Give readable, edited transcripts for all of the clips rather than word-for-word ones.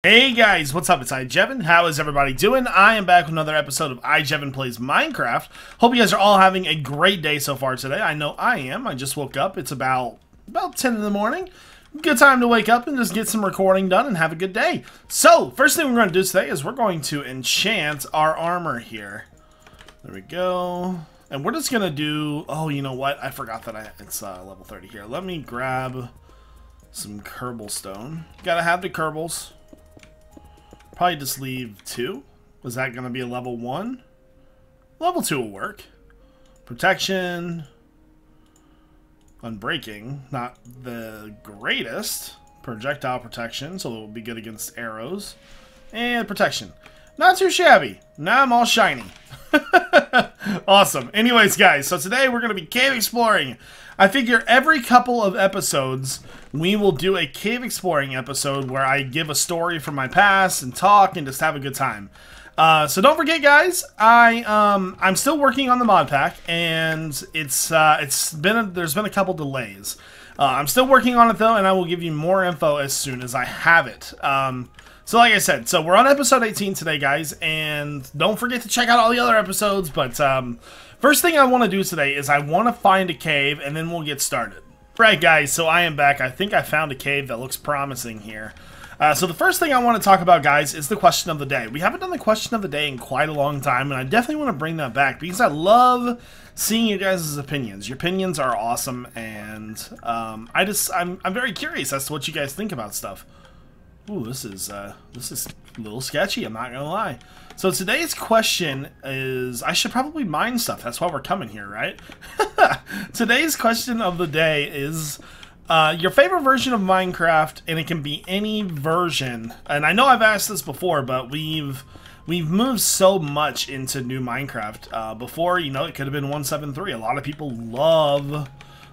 Hey guys, what's up? It's iJevin. How is everybody doing? I am back with another episode of iJevin Plays Minecraft. Hope you guys are all having a great day so far today. I know I am. I just woke up. It's about 10 in the morning. Good time to wake up and just get some recording done and have a good day. So, first thing we're going to do today is we're going to enchant our armor here. There we go. And we're just going to do... Oh, you know what? I forgot that it's level 30 here. Let me grab some cobblestone. Gotta have the cobbles. Probably just leave 2. Was that going to be a level 1? Level 2 will work. Protection. Unbreaking. Not the greatest. Projectile protection, so it will be good against arrows. And protection. Not too shabby. Now I'm all shiny. Awesome. Anyways, guys, so today we're going to be cave exploring. I figure every couple of episodes we will do a cave exploring episode where I give a story from my past and talk and just have a good time. So don't forget, guys, I'm still working on the mod pack, and there's been a couple delays. I'm still working on it though, and I will give you more info as soon as I have it. So like I said, so we're on episode 18 today, guys, and don't forget to check out all the other episodes, but first thing I want to do today is I want to find a cave, and then we'll get started. Right, guys, so I am back. I think I found a cave that looks promising here. So the first thing I want to talk about, guys, is the question of the day. We haven't done the question of the day in quite a long time, and I definitely want to bring that back because I love seeing you guys' opinions. Your opinions are awesome, and I'm very curious as to what you guys think about stuff. Ooh, this is a little sketchy, I'm not gonna lie. So today's question is, I should probably mine stuff, that's why we're coming here, right? Today's question of the day is your favorite version of Minecraft, and it can be any version. And I know I've asked this before, but we've moved so much into new Minecraft. Before, you know, it could have been 1.7.3. A lot of people love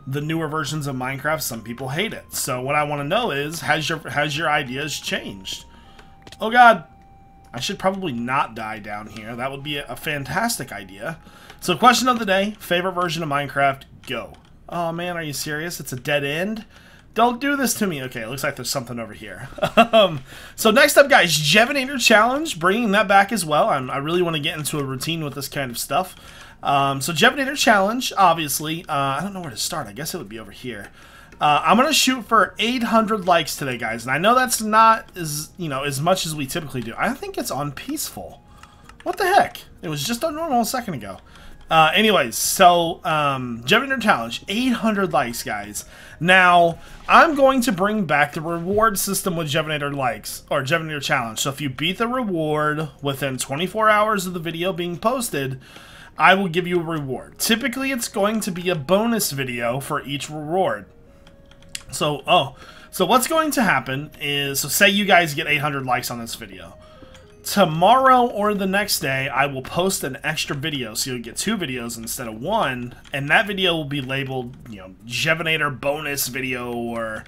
the newer versions of Minecraft. Some people hate it. So what I want to know is, has your ideas changed? Oh god, I should probably not die down here. That would be a fantastic idea. So question of the day, favorite version of Minecraft, go. Oh man, are you serious? It's a dead end? Don't do this to me. Okay, it looks like there's something over here. So next up, guys, Jevinator challenge, bringing that back as well. I really want to get into a routine with this kind of stuff. So Jevinator challenge, obviously. I don't know where to start. I guess it would be over here. I'm gonna shoot for 800 likes today, guys, and I know that's not as much as we typically do. I think it's on peaceful. What the heck? It was just on normal a second ago. Anyways, so Jevinator challenge, 800 likes, guys. Now I'm going to bring back the reward system with Jevinator likes, or Jevinator challenge. So if you beat the reward within 24 hours of the video being posted, I will give you a reward. Typically, it's going to be a bonus video for each reward. So what's going to happen is, so say you guys get 800 likes on this video. Tomorrow or the next day, I will post an extra video, so you'll get 2 videos instead of 1, and that video will be labeled, you know, Jevinator bonus video, or,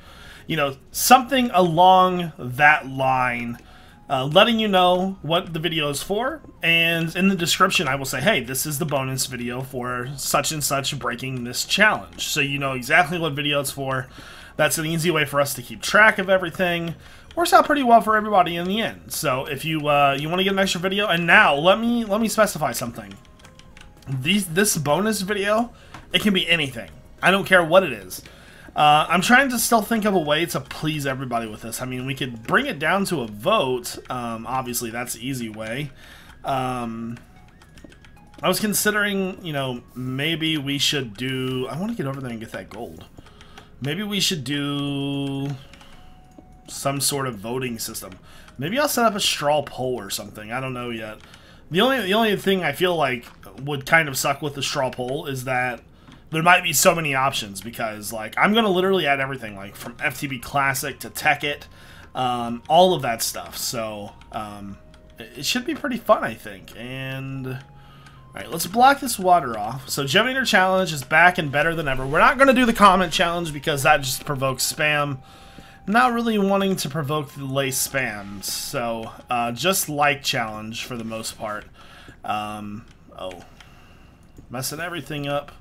you know, something along that line. Letting you know what the video is for, and in the description I will say, hey, this is the bonus video for such and such breaking this challenge, so you know exactly what video it's for. That's an easy way for us to keep track of everything. Works out pretty well for everybody in the end. So if you want to get an extra video, and now let me specify something. This bonus video, it can be anything. I don't care what it is. I'm trying to still think of a way to please everybody with this. I mean, we could bring it down to a vote. Obviously, that's the easy way. I was considering, you know, maybe we should do... I want to get over there and get that gold. Maybe we should do some sort of voting system. Maybe I'll set up a straw poll or something. I don't know yet. The only thing I feel like would kind of suck with the straw poll is that there might be so many options, because like I'm gonna literally add everything, like from FTB Classic to Tech-It, all of that stuff. So it should be pretty fun, I think. And all right, let's block this water off. So Jevinator challenge is back and better than ever. We're not gonna do the comment challenge because that just provokes spam. Not really wanting to provoke the lay spams, so just like challenge for the most part. Oh, messing everything up.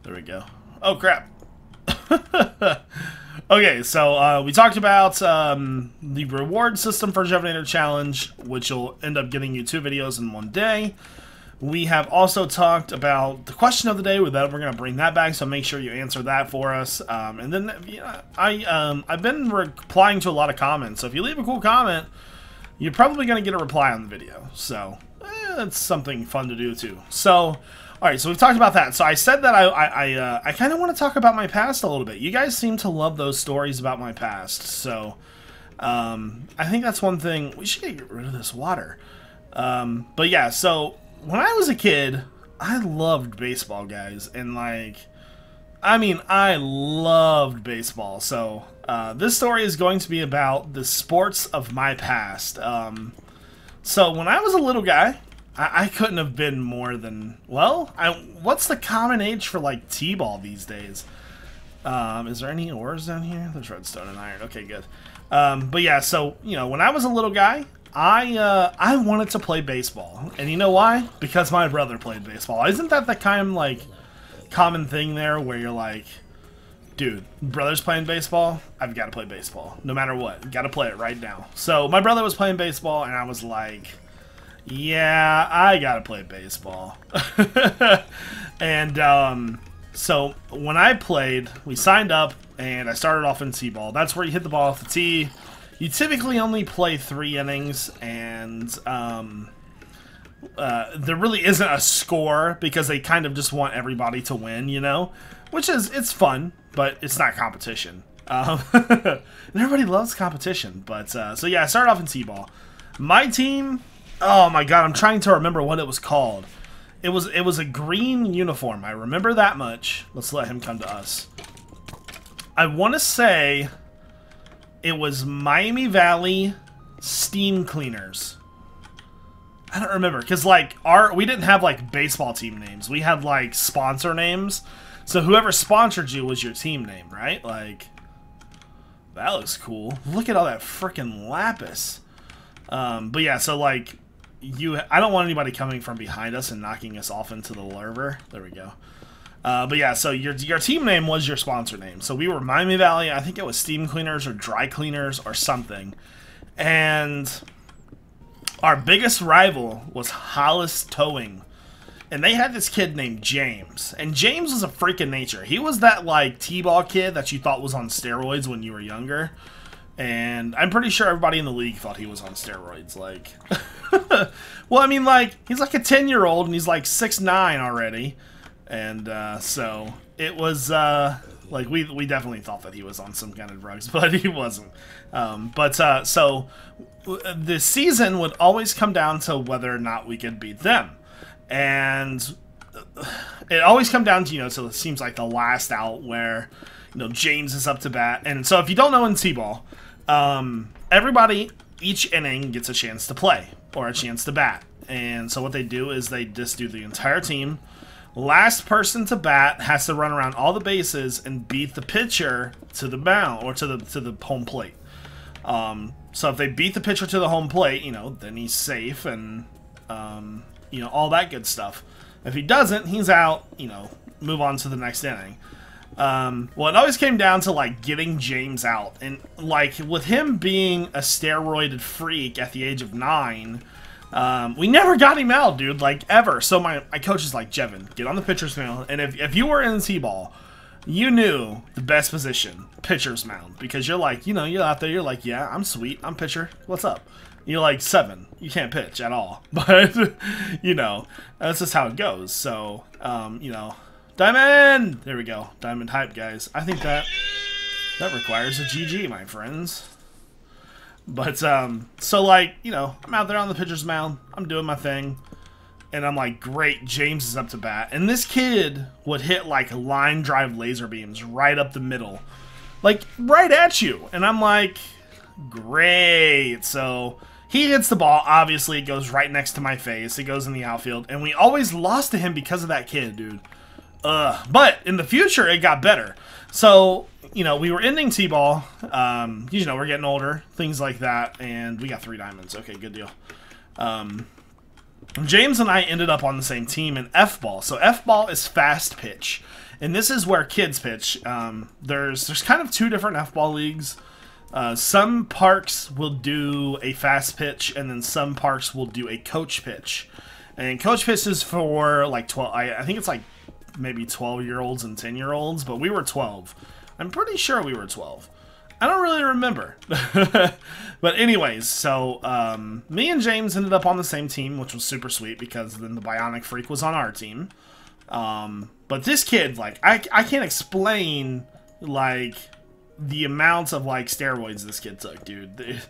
There we go. Oh crap. Okay, so we talked about the reward system for Jevinator Challenge, which will end up getting you 2 videos in one day. We have also talked about the question of the day. With that, we're going to bring that back, so make sure you answer that for us. And then I've been replying to a lot of comments, so if you leave a cool comment, you're probably going to get a reply on the video. So that's something fun to do too. So alright, so we've talked about that. So I said that I kind of want to talk about my past a little bit. You guys seem to love those stories about my past. So I think that's one thing. We should get rid of this water. But yeah, so when I was a kid, I loved baseball, guys. And like, I mean, I loved baseball. So this story is going to be about the sports of my past. So when I was a little guy, I couldn't have been more than, well, what's the common age for, like, T-ball these days? Is there any ores down here? There's redstone and iron. Okay, good. But yeah, so, you know, when I was a little guy, I wanted to play baseball. And you know why? Because my brother played baseball. Isn't that the kind of, like, common thing there where you're like, dude, brother's playing baseball? I've got to play baseball. No matter what. Got to play it right now. So my brother was playing baseball, and I was like, yeah, I gotta play baseball. And so when I played, we signed up and I started off in T-ball. That's where you hit the ball off the tee. You typically only play 3 innings, and there really isn't a score because they kind of just want everybody to win, you know? Which is, it's fun, but it's not competition. And everybody loves competition. But so yeah, I started off in T-ball. My team, oh my god, I'm trying to remember what it was called. It was a green uniform. I remember that much. Let's let him come to us. I want to say it was Miami Valley Steam Cleaners. I don't remember, because like we didn't have like baseball team names. We had like sponsor names. So whoever sponsored you was your team name, right? Like, that looks cool. Look at all that freaking lapis. But yeah, so like I don't want anybody coming from behind us and knocking us off into the lurver. There we go. But yeah, so your team name was your sponsor name. So we were Miami Valley. I think it was Steam Cleaners or Dry Cleaners or something. And our biggest rival was Hollis Towing. And they had this kid named James. And James was a freak of nature. He was that like T-ball kid that you thought was on steroids when you were younger. And I'm pretty sure everybody in the league thought he was on steroids, like... Well, I mean, like, he's like a 10-year-old, and he's like 6'9" already. And, so, it was, like, we definitely thought that he was on some kind of drugs, but he wasn't. So, the season would always come down to whether or not we could beat them. And it always come down to, you know, so it seems like the last out where, you know, James is up to bat. And so, if you don't know in T-ball... everybody, each inning gets a chance to play, or a chance to bat. And so what they do is they just do the entire team. Last person to bat has to run around all the bases and beat the pitcher to the mound, or to the home plate. So if they beat the pitcher to the home plate, you know, then he's safe, and, you know, all that good stuff. If he doesn't, he's out, you know, move on to the next inning. Well, it always came down to, like, getting James out. And, like, with him being a steroided freak at the age of 9, we never got him out, dude, like, ever. So my coach is like, Jevin, get on the pitcher's mound. And if you were in T-ball, you knew the best position, pitcher's mound. Because you're like, you know, you're out there, you're like, yeah, I'm sweet, I'm pitcher, what's up? You're like 7, you can't pitch at all. But, you know, that's just how it goes. So, you know... Diamond! There we go. Diamond hype, guys. I think that requires a GG, my friends. But, so, like, you know, I'm out there on the pitcher's mound. I'm doing my thing. And I'm like, great, James is up to bat. And this kid would hit, like, line drive laser beams right up the middle. Like, right at you. And I'm like, great. So, he hits the ball. Obviously, it goes right next to my face. It goes in the outfield. And we always lost to him because of that kid, dude. But in the future, it got better. So, you know, we were ending T-ball. You know, we're getting older, things like that, and we got 3 diamonds. Okay, good deal. James and I ended up on the same team in F-ball. So F-ball is fast pitch, and this is where kids pitch. There's kind of two different F-ball leagues. Some parks will do a fast pitch, and then some parks will do a coach pitch. And coach pitch is for like 12. I think it's like maybe 12-year-olds and 10-year-olds, but we were 12. I'm pretty sure we were 12. I don't really remember. But anyways, so me and James ended up on the same team, which was super sweet because then the Bionic Freak was on our team. But this kid, like, I can't explain, like, the amounts of, like, steroids this kid took, dude.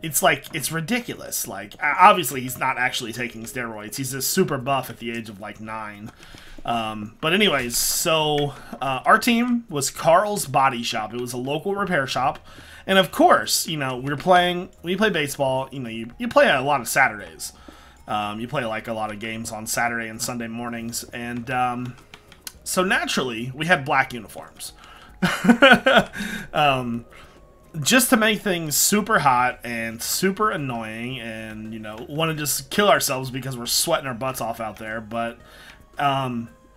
It's, like, it's ridiculous. Like, obviously he's not actually taking steroids. He's just super buff at the age of, like, 9. But anyways, so our team was Carl's Body Shop. It was a local repair shop. And of course, you know, we play baseball. You know, you play a lot of Saturdays. You play like a lot of games on Saturday and Sunday mornings. And so naturally, we had black uniforms. Just to make things super hot and super annoying and, you know, want to just kill ourselves because we're sweating our butts off out there. But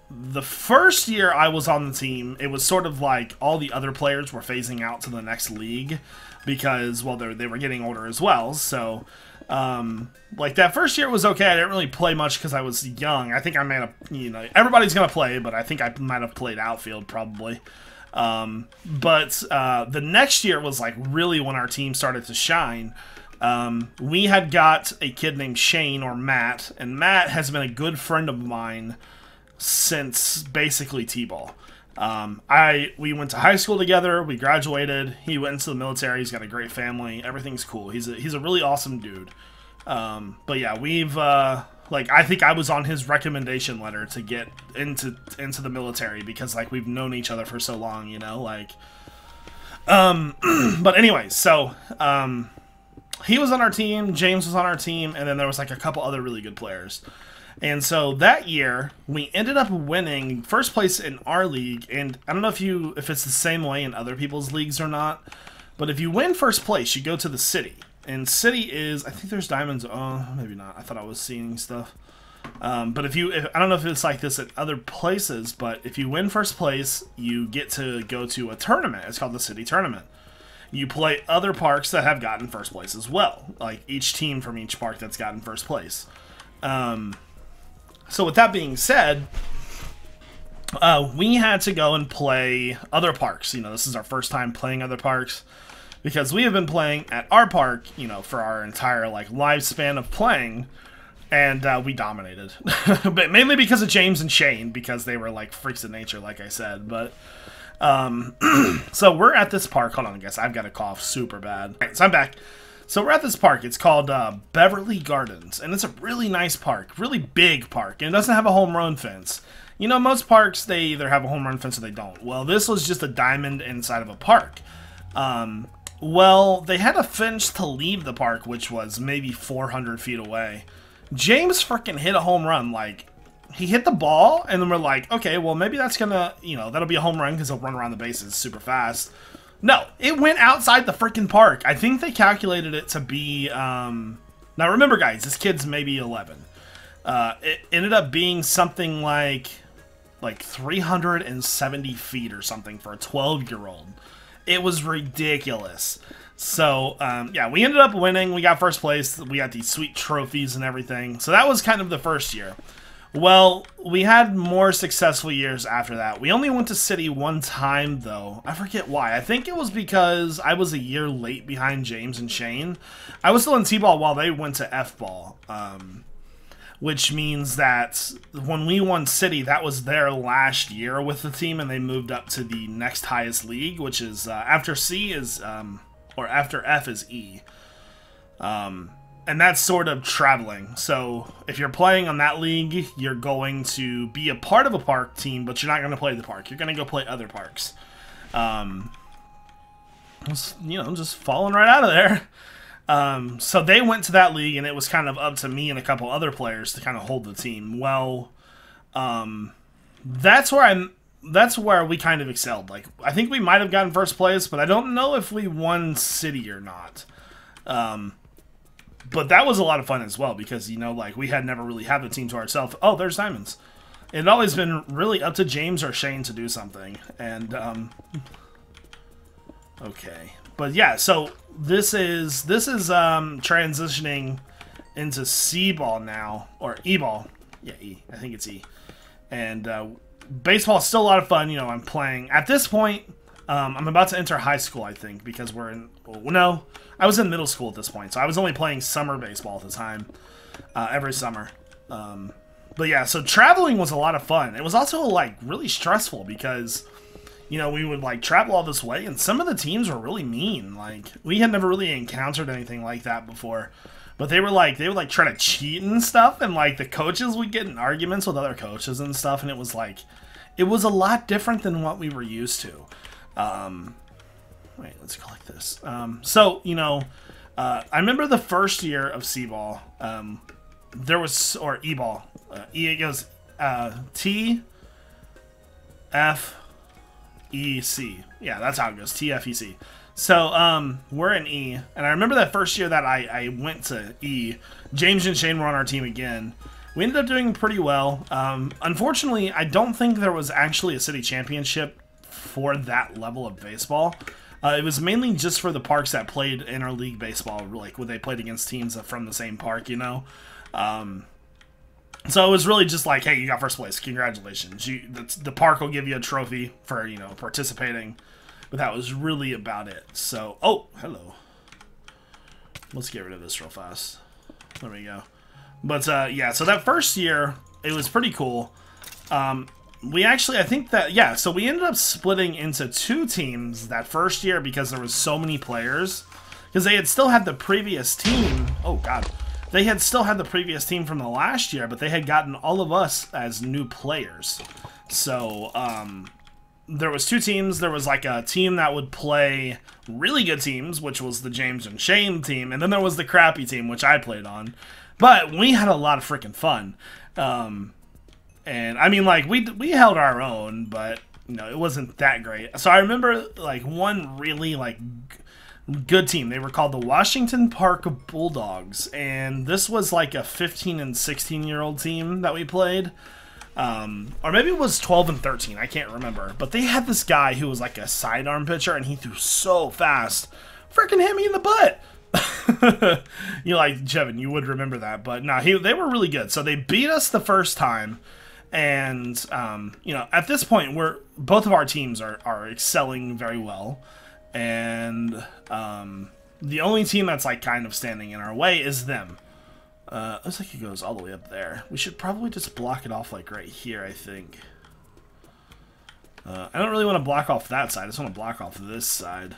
the first year I was on the team, it was sort of like all the other players were phasing out to the next league because, well, they were getting older as well. So, like, that first year was okay. I didn't really play much because I was young. I think I might have, you know, everybody's going to play, but I think I might have played outfield probably. But the next year was, like, really when our team started to shine. We had got a kid named Shane, or Matt, and Matt has been a good friend of mine since basically T-ball. We went to high school together, we graduated, he went into the military, he's got a great family, everything's cool. He's a really awesome dude. But yeah, we've, like, I think I was on his recommendation letter to get into the military because, like, we've known each other for so long, you know, like, but anyways, so, he was on our team, James was on our team, and then there was, like, a couple other really good players. And so that year, we ended up winning first place in our league, and I don't know if it's the same way in other people's leagues or not, but if you win first place, you go to the city. And city is, I think there's diamonds, oh, maybe not, I thought I was seeing stuff. But I don't know if it's like this at other places, but if you win first place, you get to go to a tournament. It's called the city tournament. You play other parks that have gotten first place as well, like each team from each park that's gotten first place. So with that being said, we had to go and play other parks. You know, this is our first time playing other parks because we have been playing at our park, you know, for our entire, like, lifespan of playing, and we dominated. But mainly because of James and Shane, because they were, like, freaks of nature, like I said. But so we're at this park. Hold on, I guess I've got a cough super bad. All right, so I'm back. So we're at this park. It's called Beverly Gardens, and it's a really nice park, really big park, and it doesn't have a home run fence. You know, most parks, they either have a home run fence or they don't. Well, this was just a diamond inside of a park. Well, they had a fence to leave the park, which was maybe 400 feet away. James freaking hit a home run. Like, he hit the ball, and then we're like, okay, well, maybe that's gonna, you know, that'll be a home run because he'll run around the bases super fast. No, it went outside the freaking park. I think they calculated it to be, now remember, guys, this kid's maybe 11. It ended up being something like 370 feet or something for a 12-year-old. It was ridiculous. So, yeah, we ended up winning. We got first place. We got these sweet trophies and everything. So that was kind of the first year. Well, we had more successful years after that. We only went to city one time, though. I forget why. I think it was because I was a year late behind James and Shane. I was still in T-ball while they went to F-ball. Which means that when we won city, that was their last year with the team, and they moved up to the next highest league, which is after C is, or after F is E. And that's sort of traveling. So if you're playing on that league, you're going to be a part of a park team, but you're not going to play the park. You're going to go play other parks. You know, just falling right out of there. So they went to that league, and it was kind of up to me and a couple other players to kind of hold the team. Well, that's where we kind of excelled. Like, I think we might have gotten first place, but I don't know if we won city or not. But that was a lot of fun as well because, you know, like, we had never really had the team to ourselves. Oh, there's diamonds. It had always been really up to James or Shane to do something. And, okay. But yeah, so this is transitioning into C-ball now, or E-ball. Yeah, E. I think it's E. And baseball is still a lot of fun. You know, I'm playing. At this point, I'm about to enter high school, I think, because we're in... Well, no, I was in middle school at this point, so I was only playing summer baseball at the time, every summer. But yeah, so traveling was a lot of fun. It was also, like, really stressful because, you know, we would, like, travel all this way, and some of the teams were really mean. Like, we had never really encountered anything like that before. But they would, like, try to cheat and stuff, and, like, the coaches would get in arguments with other coaches and stuff, and it was, like, it was a lot different than what we were used to. Wait, let's collect this. So, you know, I remember the first year of C-ball, there was, or E-ball, it goes, T-F-E-C. Yeah, that's how it goes, T-F-E-C. So, we're in E, and I remember that first year that I went to E, James and Shane were on our team again. We ended up doing pretty well. Unfortunately, I don't think there was actually a city championship for that level of baseball. It was mainly just for the parks that played interleague baseball, like when they played against teams from the same park, you know? So it was really just like, hey, you got first place, congratulations. The park will give you a trophy for, you know, participating. But that was really about it. So, oh, hello. Let's get rid of this real fast. There we go. But, yeah, so that first year, it was pretty cool. We actually, I think that, yeah, so we ended up splitting into 2 teams that first year because there was so many players. Because they had still had the previous team. Oh, God. They had still had the previous team from the last year, but they had gotten all of us as new players. So, there was 2 teams. There was like a team that would play really good teams, which was the James and Shane team, and then there was the crappy team, which I played on. But we had a lot of freaking fun. And I mean, like, we held our own, but you know, it wasn't that great. So I remember like one really like good team. They were called the Washington Park Bulldogs, and this was like a 15 and 16-year-old team that we played. Or maybe it was 12 and 13, I can't remember. But they had this guy who was like a sidearm pitcher, and he threw so fast. Freaking hit me in the butt! You're like, Jevin, you would remember that. But no, they were really good. So they beat us the first time. And, you know, at this point, both of our teams are excelling very well. And the only team that's like kind of standing in our way is them. Looks like it goes all the way up there. We should probably just block it off like right here, I think. I don't really want to block off that side. I just want to block off this side.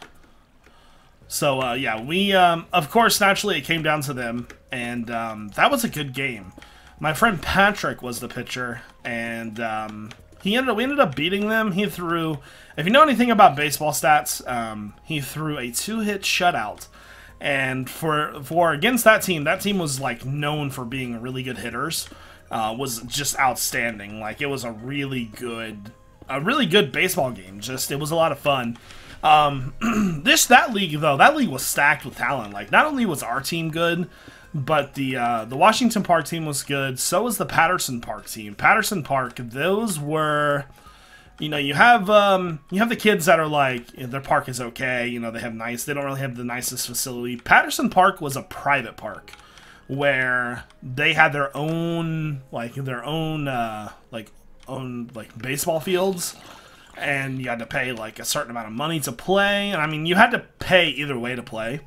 So, yeah, we, of course, naturally it came down to them. And that was a good game. My friend Patrick was the pitcher. And we ended up beating them. He threw, if you know anything about baseball stats, he threw a 2-hit shutout. And for against that team was like known for being really good hitters. Was just outstanding. Like, it was a really good baseball game. Just, it was a lot of fun. That league was stacked with talent. Like, not only was our team good, but the Washington Park team was good. So was the Patterson Park team. Patterson Park, those were, you know, you have the kids that are like, their park is okay, you know, they don't really have the nicest facility. Patterson Park was a private park where they had their own baseball fields, and you had to pay like a certain amount of money to play. And I mean, you had to pay either way to play.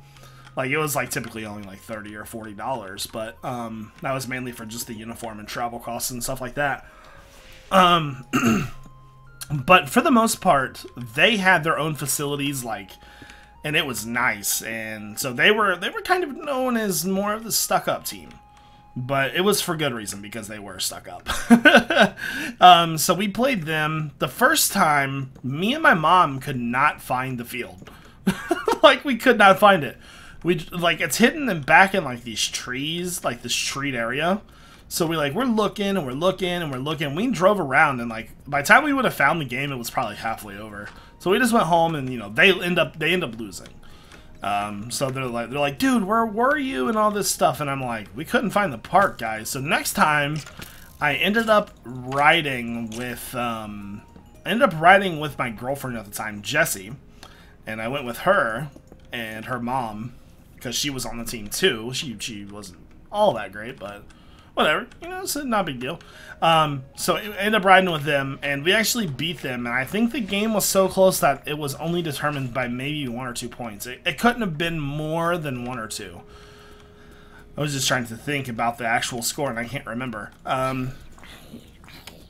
Like, it was like typically only like $30 or $40, but that was mainly for just the uniform and travel costs and stuff like that. But for the most part, they had their own facilities, like, and it was nice. And so they were kind of known as more of the stuck-up team. But it was for good reason, because they were stuck up. So we played them. The first time, me and my mom could not find the field. Like, we could not find it. It's hidden and back in, like, these trees, like, this treed area. So we're looking, and we're looking, and we're looking. We drove around, and, like, by the time we would have found the game, it was probably halfway over. So we just went home, and, you know, they end up losing. So they're like, dude, where were you and all this stuff? And I'm like, we couldn't find the park, guys. So next time, I ended up riding with my girlfriend at the time, Jessie, and I went with her and her mom because she was on the team too. She wasn't all that great, but whatever, you know, it's not a big deal. So I ended up riding with them, and we actually beat them, and I think the game was so close that it was only determined by maybe 1 or 2 points. It couldn't have been more than 1 or 2. I was just trying to think about the actual score, and I can't remember.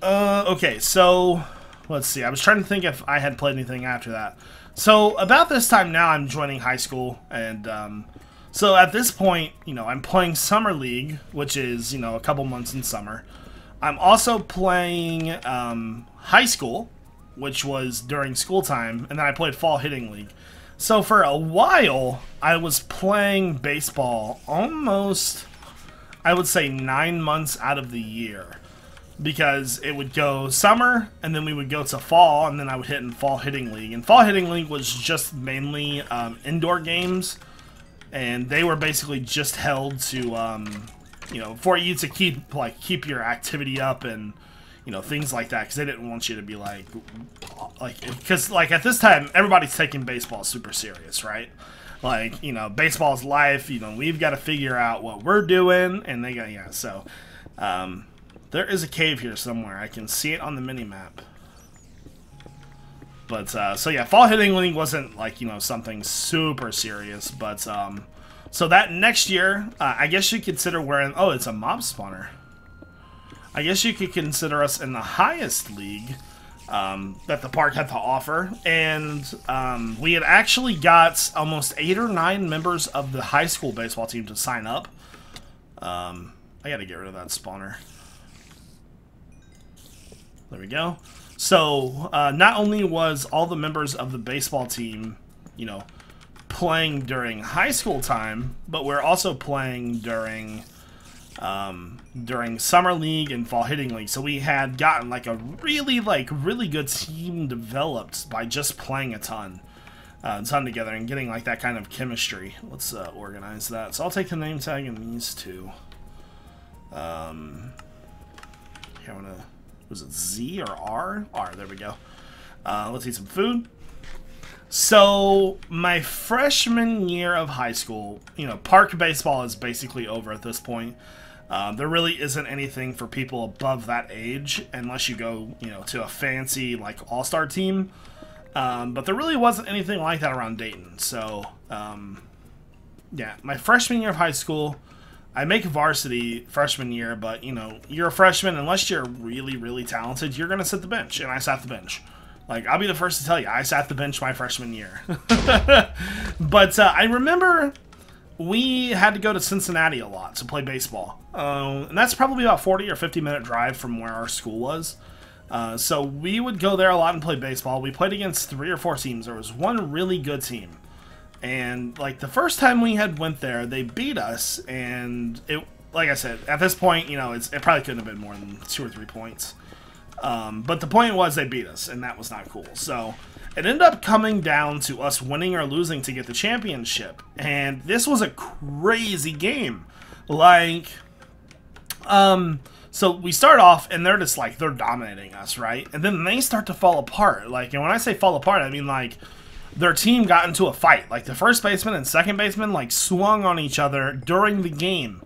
Okay, so let's see. I was trying to think if I had played anything after that. So about this time now, I'm joining high school, and so at this point, you know, I'm playing Summer League, which is, you know, a couple months in summer. I'm also playing high school, which was during school time, and then I played Fall Hitting League. So for a while, I was playing baseball almost, I would say, 9 months out of the year. Because it would go summer, and then we would go to fall, and then I would hit in Fall Hitting League. And Fall Hitting League was just mainly indoor games, and they were basically just held to, you know, for you to keep your activity up and, you know, things like that, because they didn't want you to be because at this time everybody's taking baseball super serious, right? Like, you know, baseball's life. You know, we've got to figure out what we're doing, and they got, yeah. So, there is a cave here somewhere. I can see it on the mini map. But so yeah, Fall Hitting League wasn't like, you know, something super serious, but so that next year, I guess you consider wearing. Oh, it's a mob spawner. I guess you could consider us in the highest league that the park had to offer, and we had actually got almost 8 or 9 members of the high school baseball team to sign up. I gotta get rid of that spawner. There we go. So not only was all the members of the baseball team, you know, playing during high school time, but we're also playing during Summer League and Fall Hitting League. So we had gotten like a really good team developed by just playing a ton together and getting like that kind of chemistry. Let's organize that. So I'll take the name tag and these two. Here, I'm gonna. Was it Z or R? R, there we go. Let's eat some food. So, my freshman year of high school, you know, park baseball is basically over at this point. There really isn't anything for people above that age, unless you go, you know, to a fancy, like, all-star team. But there really wasn't anything like that around Dayton. So, yeah, my freshman year of high school, I make varsity freshman year, but, you know, you're a freshman, unless you're really talented, you're going to sit the bench, and I sat the bench. Like, I'll be the first to tell you, I sat the bench my freshman year. But I remember we had to go to Cincinnati a lot to play baseball. And that's probably about 40 or 50-minute drive from where our school was. So we would go there a lot and play baseball. We played against 3 or 4 teams. There was one really good team. And, like, the first time we had went there, they beat us, and it, like I said, at this point, you know, it probably couldn't have been more than 2 or 3 points. But the point was they beat us, and that was not cool. So it ended up coming down to us winning or losing to get the championship. And this was a crazy game. Like, so we start off, and they're just, like, they're dominating us, right? And then they start to fall apart. Like, and when I say fall apart, I mean, like, their team got into a fight. Like, the first baseman and second baseman, like, swung on each other during the game.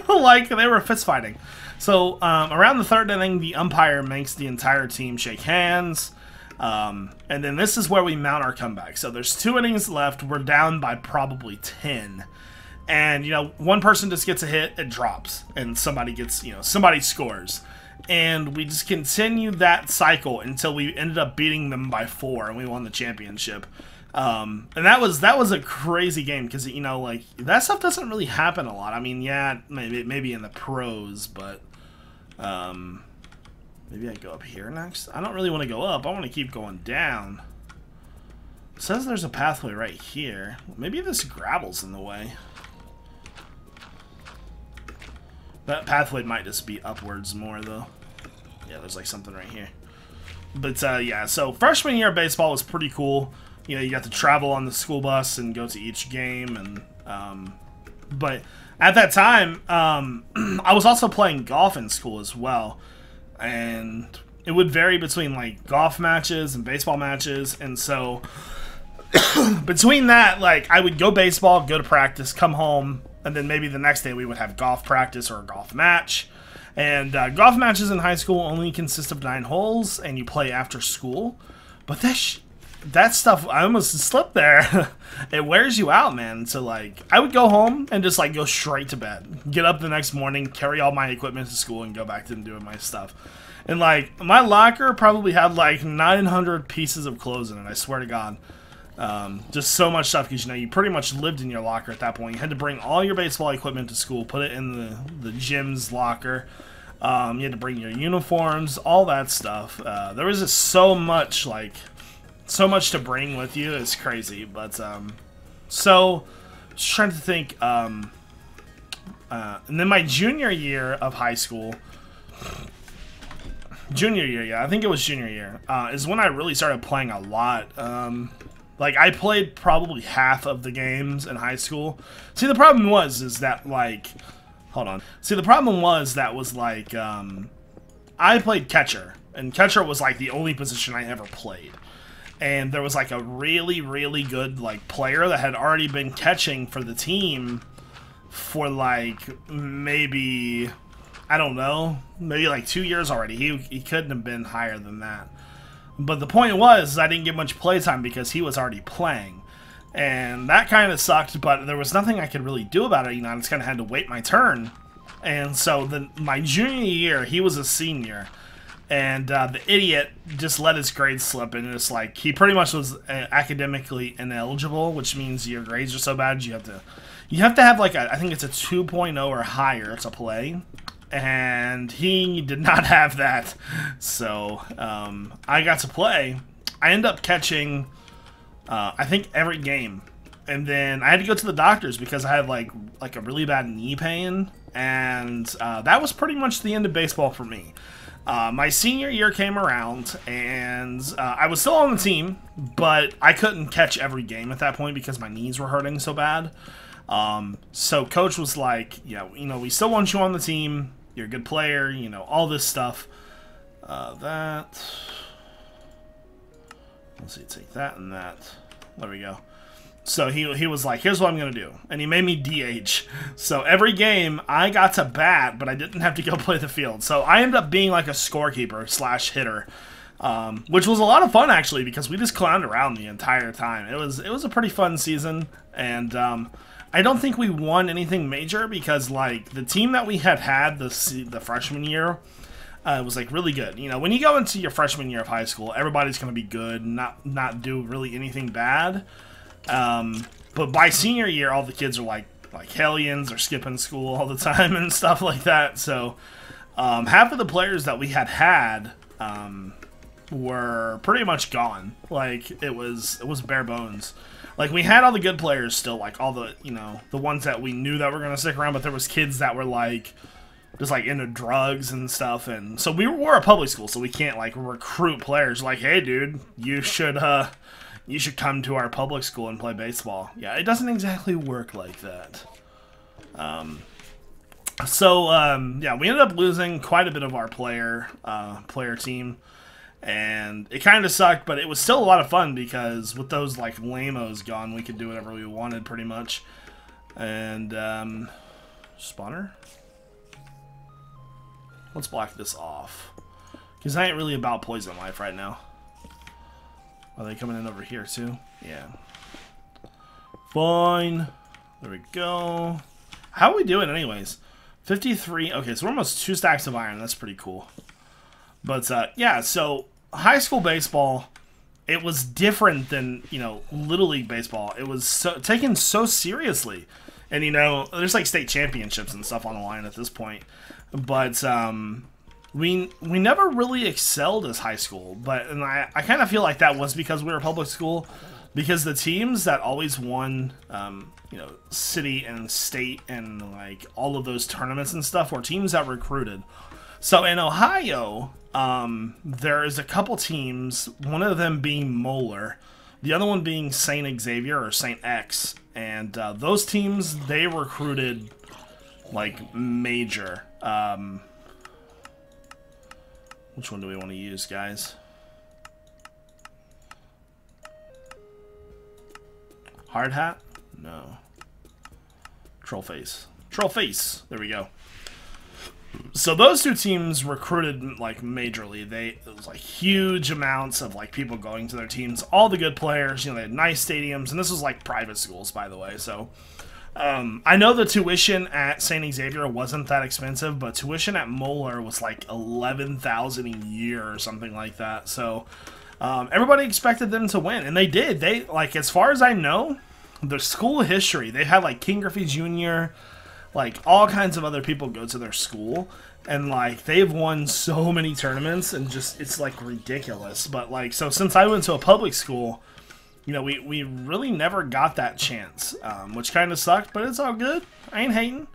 Like, they were fist fighting. So, around the 3rd inning, the umpire makes the entire team shake hands. And then this is where we mount our comeback. So, there's 2 innings left. We're down by probably 10. And, you know, one person just gets a hit, it drops. And somebody gets, you know, somebody scores. And we just continued that cycle until we ended up beating them by 4, and we won the championship. And that was a crazy game, because, you know, like, that stuff doesn't really happen a lot. I mean, yeah, maybe in the pros, but maybe I go up here next. I don't really want to go up. I want to keep going down. It says there's a pathway right here. Maybe this gravel's in the way. That pathway might just be upwards more, though. Yeah, there's like something right here. But, yeah, so freshman year of baseball was pretty cool. you know, you got to travel on the school bus and go to each game, and but at that time, I was also playing golf in school as well, and it would vary between like golf matches and baseball matches, and so between that, like I would go baseball, go to practice, come home, and then maybe the next day we would have golf practice or a golf match. And golf matches in high school only consist of 9 holes, and you play after school. But that stuff, I almost slipped there. It wears you out, man. So, like, I would go home and just, like, go straight to bed. Get up the next morning, carry all my equipment to school, and go back to doing my stuff. And, like, my locker probably had, like, 900 pieces of clothes in it, I swear to God. Just so much stuff, because, you know, you pretty much lived in your locker at that point. You had to bring all your baseball equipment to school, put it in the gym's locker. You had to bring your uniforms, all that stuff. There was just so much, like, so much to bring with you. It's crazy. But, so, just trying to think, and then my junior year of high school, yeah, I think it was junior year, is when I really started playing a lot. Like, I played probably half of the games in high school. See, the problem was that, like... Hold on. See, the problem was that was, like, I played catcher. And catcher was, like, the only position I ever played. And there was, like, a really, really good, like, player that had already been catching for the team for, like, maybe... I don't know. Maybe, like, 2 years already. He couldn't have been higher than that. But the point was, I didn't get much playtime because he was already playing. And that kind of sucked, but there was nothing I could really do about it. You know, I just kind of had to wait my turn. And so my junior year, he was a senior. And the idiot just let his grades slip. And it's like, he pretty much was academically ineligible, which means your grades are so bad, you have to have like I think it's a 2.0 or higher to play. And he did not have that. So, I got to play. I ended up catching... I think every game, and then I had to go to the doctors because I had like a really bad knee pain, and that was pretty much the end of baseball for me. My senior year came around, and I was still on the team, but I couldn't catch every game at that point because my knees were hurting so bad. So coach was like, yeah, you know, we still want you on the team. You're a good player, you know, all this stuff. Let's see, take that and that. There we go. So he was like, here's what I'm going to do. And he made me DH. So every game, I got to bat, but I didn't have to go play the field. So I ended up being like a scorekeeper / hitter. Which was a lot of fun, actually, because we just clowned around the entire time. It was a pretty fun season. And I don't think we won anything major because, like, the team that we had the freshman year... it was like really good. You know, when you go into your freshman year of high school, everybody's going to be good, not do really anything bad. But by senior year, all the kids are like hellions, are skipping school all the time and stuff like that. So half of the players that we had were pretty much gone. Like it was bare bones. Like we had all the good players still, like all the, you know, the ones that we knew that were going to stick around, but there was kids that were like just like into drugs and stuff. And so we're a public school, so we can't like recruit players like, hey dude, you should come to our public school and play baseball. Yeah, it doesn't exactly work like that. Yeah, we ended up losing quite a bit of our player team, and it kind of sucked, but it was still a lot of fun because with those like lame-os gone, we could do whatever we wanted pretty much. And spawner. Let's block this off, because I ain't really about poison life right now. Are they coming in over here too? Yeah. Fine. There we go. How are we doing anyways? 53. Okay, so we're almost 2 stacks of iron. That's pretty cool. But yeah, so high school baseball, it was different than, you know, Little League baseball. It was taken so seriously. And, you know, there's like state championships and stuff on the line at this point. But we never really excelled as high school. And I kind of feel like that was because we were a public school. Because the teams that always won, you know, city and state and like all of those tournaments and stuff were teams that recruited. So in Ohio, there is a couple teams, one of them being Moeller. The other one being Saint Xavier or Saint X. And those teams, they recruited like major. Which one do we want to use, guys? Hard hat? No. Troll face. Troll face. There we go. So those two teams recruited like majorly. It was like huge amounts of like people going to their teams. All the good players, you know, they had nice stadiums, and this was like private schools, by the way. So I know the tuition at St. Xavier wasn't that expensive, but tuition at Moeller was like $11,000 a year or something like that. So everybody expected them to win, and they did. They, like, as far as I know, their school history, they had like King Griffey Jr., like all kinds of other people go to their school, and like they've won so many tournaments, and just it's like ridiculous. But like, so since I went to a public school, you know, we really never got that chance, which kind of sucked, but it's all good. I ain't hating.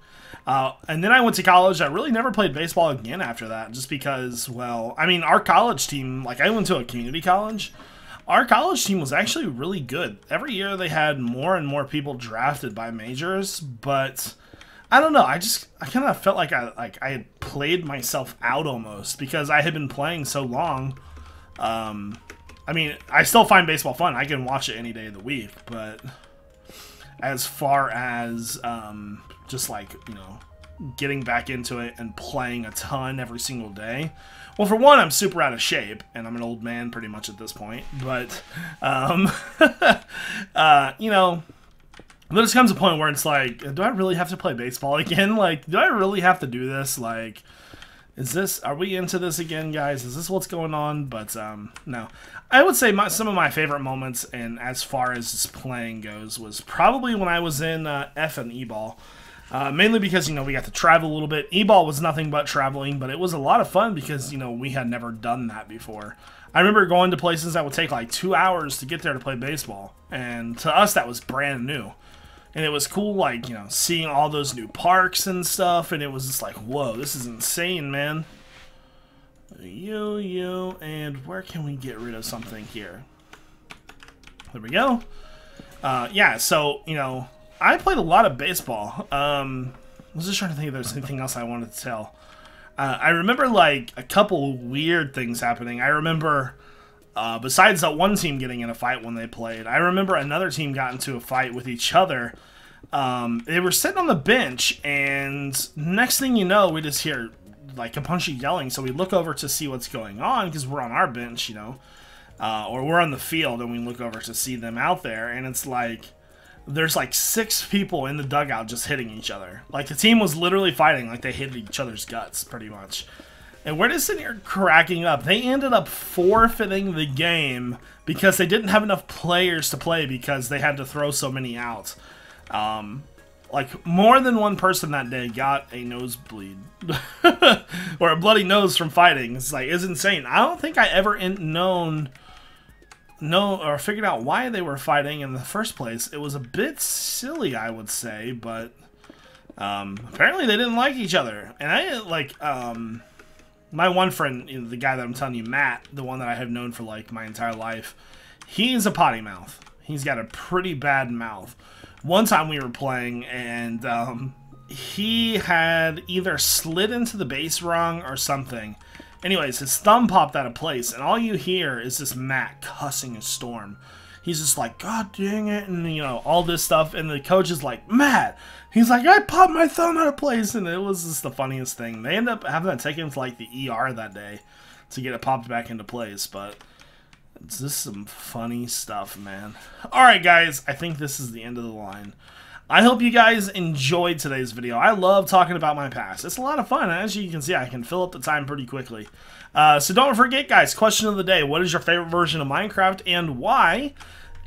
And then I went to college. I really never played baseball again after that, just because, well, I mean, our college team, like I went to a community college. Our college team was actually really good. Every year they had more and more people drafted by majors, but I don't know. I kind of felt like I had played myself out almost, because I had been playing so long. I mean, I still find baseball fun. I can watch it any day of the week, but as far as just like, you know, getting back into it and playing a ton every single day. Well, for one, I'm super out of shape, and I'm an old man pretty much at this point. But, you know, there just comes a point where it's like, do I really have to play baseball again? Like, do I really have to do this? Like, are we into this again, guys? Is this what's going on? But, no. I would say some of my favorite moments, and as far as playing goes, was probably when I was in F and E-ball. Mainly because, you know, we got to travel a little bit. E-ball was nothing but traveling, but it was a lot of fun because, you know, we had never done that before. I remember going to places that would take like 2 hours to get there to play baseball. And to us, that was brand new. And it was cool, like, you know, seeing all those new parks and stuff. And it was just like, whoa, this is insane, man. And where can we get rid of something here? There we go. Yeah, so, you know, I played a lot of baseball. I was just trying to think if there's anything else I wanted to tell. I remember, like, a couple weird things happening. I remember, besides that one team getting in a fight when they played, I remember another team got into a fight with each other. They were sitting on the bench, and next thing you know, we just hear, like, a bunch of yelling. So we look over to see what's going on, because we're on our bench, you know. Or we're on the field, and we look over to see them out there, and it's like, there's like 6 people in the dugout just hitting each other. Like, the team was literally fighting, like they hit each other's guts, pretty much. And we're just sitting here cracking up. They ended up forfeiting the game because they didn't have enough players to play because they had to throw so many out. Like, more than one person that day got a nosebleed. Or a bloody nose from fighting. It's like, it's insane. I don't think I ever or figured out why they were fighting in the first place. It was a bit silly, I would say, but apparently they didn't like each other. And I like my one friend, you know, the guy that I'm telling you, Matt, the one that I have known for like my entire life, he's a potty mouth. He's got a pretty bad mouth. One time we were playing, and he had either slid into the base wrong or something. Anyways, his thumb popped out of place, and all you hear is this Matt cussing a storm. He's just like, God dang it, and, you know, all this stuff, and the coach is like, Matt! He's like, I popped my thumb out of place, and it was just the funniest thing. They ended up having to take him to, like, the ER that day to get it popped back into place, but it's just some funny stuff, man. Alright, guys, I think this is the end of the line. I hope you guys enjoyed today's video. I love talking about my past. It's a lot of fun. As you can see, I can fill up the time pretty quickly. So don't forget, guys, question of the day. What is your favorite version of Minecraft and why?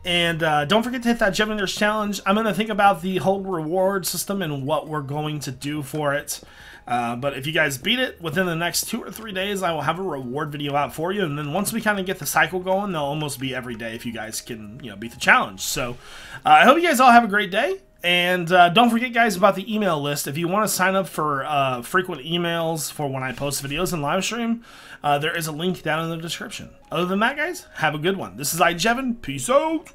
And don't forget to hit that Jevinator challenge. I'm going to think about the whole reward system and what we're going to do for it. But if you guys beat it within the next 2 or 3 days, I will have a reward video out for you. And then once we kind of get the cycle going, they'll almost be every day if you guys can, you know, beat the challenge. So I hope you guys all have a great day. And don't forget, guys, about the email list. If you want to sign up for frequent emails for when I post videos and live stream, there is a link down in the description. Other than that, guys, have a good one. This is iJevin. Peace out.